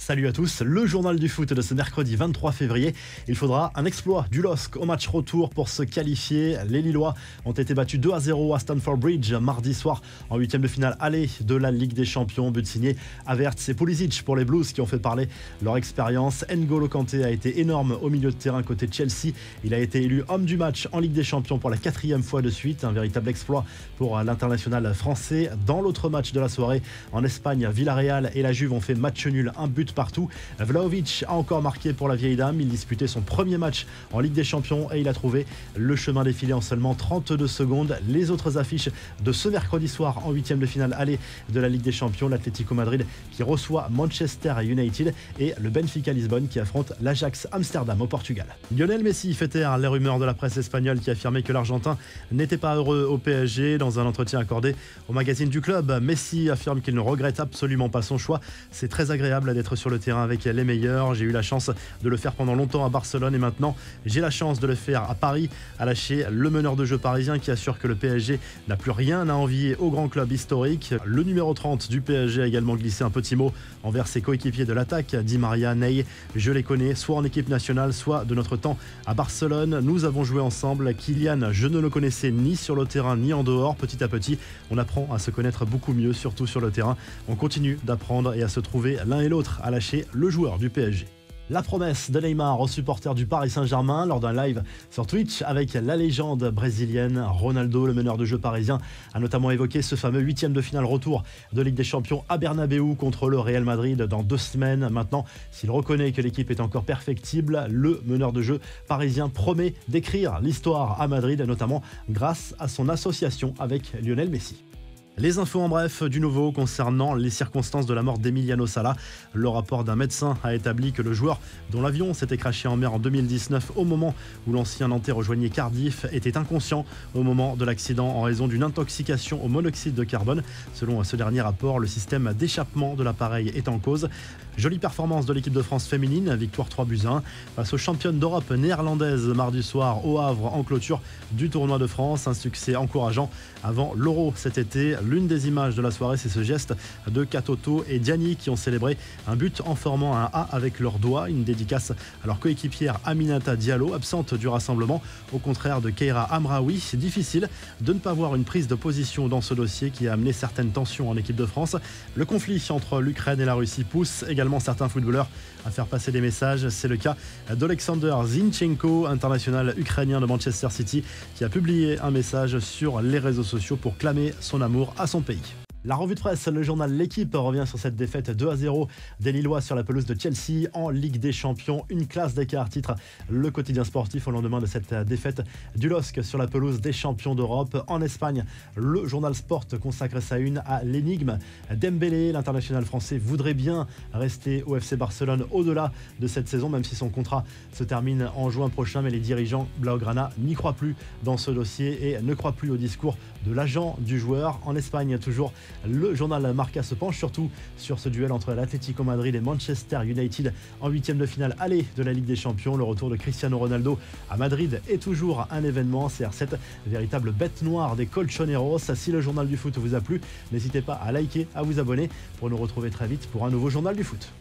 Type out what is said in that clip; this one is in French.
Salut à tous, le journal du foot de ce mercredi 23 février. Il faudra un exploit du LOSC au match retour pour se qualifier. Les Lillois ont été battus 2-0 à Stamford Bridge mardi soir en huitième de finale aller de la Ligue des Champions. But signé Havertz et Pulisic pour les Blues qui ont fait parler leur expérience. N'Golo Kanté a été énorme au milieu de terrain côté Chelsea. Il a été élu homme du match en Ligue des Champions pour la 4e fois de suite. Un véritable exploit pour l'international français. Dans l'autre match de la soirée en Espagne, Villarreal et la Juve ont fait match nul, un but partout. Vlahovic a encore marqué pour la vieille dame. Il disputait son premier match en Ligue des Champions et il a trouvé le chemin défilé en seulement 32 secondes. Les autres affiches de ce mercredi soir en huitième de finale aller de la Ligue des Champions, l'Atlético Madrid qui reçoit Manchester United et le Benfica Lisbonne qui affronte l'Ajax Amsterdam au Portugal. Lionel Messi fait taire les rumeurs de la presse espagnole qui affirmait que l'Argentin n'était pas heureux au PSG. Dans un entretien accordé au magazine du club, Messi affirme qu'il ne regrette absolument pas son choix. C'est très agréable d'être sur le terrain avec les meilleurs. J'ai eu la chance de le faire pendant longtemps à Barcelone et maintenant j'ai la chance de le faire à Paris, a lâché le meneur de jeu parisien qui assure que le PSG n'a plus rien à envier au grand club historique. Le numéro 30 du PSG a également glissé un petit mot envers ses coéquipiers de l'attaque, Di Maria, Ney. Je les connais soit en équipe nationale, soit de notre temps à Barcelone. Nous avons joué ensemble. Kylian, je ne le connaissais ni sur le terrain ni en dehors. Petit à petit, on apprend à se connaître beaucoup mieux, surtout sur le terrain. On continue d'apprendre et à se trouver l'un et l'autre, a lâché le joueur du PSG. La promesse de Neymar aux supporters du Paris Saint-Germain lors d'un live sur Twitch avec la légende brésilienne. Ronaldo, le meneur de jeu parisien, a notamment évoqué ce fameux huitième de finale retour de Ligue des Champions à Bernabéu contre le Real Madrid dans 2 semaines. Maintenant, s'il reconnaît que l'équipe est encore perfectible, le meneur de jeu parisien promet d'écrire l'histoire à Madrid, notamment grâce à son association avec Lionel Messi. Les infos en bref du nouveau concernant les circonstances de la mort d'Emiliano Sala. Le rapport d'un médecin a établi que le joueur dont l'avion s'était crashé en mer en 2019 au moment où l'ancien Nantais rejoignait Cardiff était inconscient au moment de l'accident en raison d'une intoxication au monoxyde de carbone. Selon ce dernier rapport, le système d'échappement de l'appareil est en cause. Jolie performance de l'équipe de France féminine, victoire 3-1 face aux championnes d'Europe néerlandaises mardi soir au Havre en clôture du tournoi de France. Un succès encourageant avant l'Euro cet été. L'une des images de la soirée, c'est ce geste de Katoto et Diani qui ont célébré un but en formant un A avec leurs doigts. Une dédicace à leur coéquipière Aminata Diallo, absente du rassemblement, au contraire de Keira Amraoui. C'est difficile de ne pas voir une prise de position dans ce dossier qui a amené certaines tensions en équipe de France. Le conflit entre l'Ukraine et la Russie pousse également certains footballeurs à faire passer des messages. C'est le cas d'Alexander Zinchenko, international ukrainien de Manchester City, qui a publié un message sur les réseaux sociaux pour clamer son amour à son pays. La revue de presse, le journal L'Équipe revient sur cette défaite 2-0 des Lillois sur la pelouse de Chelsea en Ligue des Champions. Une classe d'écart, titre le quotidien sportif au lendemain de cette défaite du LOSC sur la pelouse des champions d'Europe. En Espagne, le journal Sport consacre sa une à l'énigme Dembélé. L'international français voudrait bien rester au FC Barcelone au-delà de cette saison, même si son contrat se termine en juin prochain. Mais les dirigeants Blaugrana n'y croient plus dans ce dossier et ne croient plus au discours de l'agent du joueur. En Espagne, toujours, le journal Marca se penche surtout sur ce duel entre l'Atlético Madrid et Manchester United en huitième de finale aller de la Ligue des Champions. Le retour de Cristiano Ronaldo à Madrid est toujours un événement. CR7, véritable bête noire des Colchoneros. Si le journal du foot vous a plu, n'hésitez pas à liker, à vous abonner pour nous retrouver très vite pour un nouveau journal du foot.